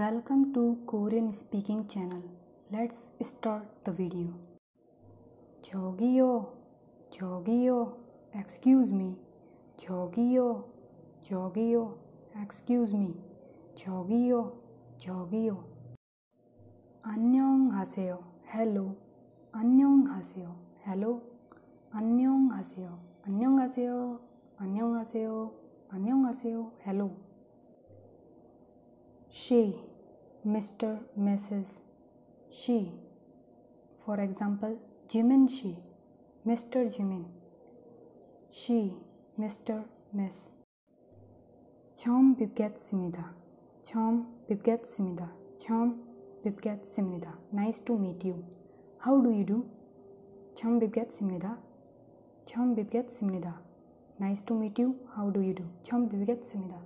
Welcome to Korean speaking channel. Let's start the video. 저기요, 저기요, excuse me. 저기요, 저기요, excuse me. 저기요, 저기요. 안녕하세요. Hello. 안녕하세요. Hello. 안녕하세요. 안녕하세요. 안녕하세요. 안녕하세요. Hello. She, Mr. Mrs. She. For example, Jimin she, Mr. Jimin. She, Mr. Miss. 처음 뵙겠습니다. 처음 뵙겠습니다. 처음 뵙겠습니다. Nice to meet you. How do you do? 처음 뵙겠습니다. 처음 뵙겠습니다. Nice to meet you. How do you do? 처음 뵙겠습니다.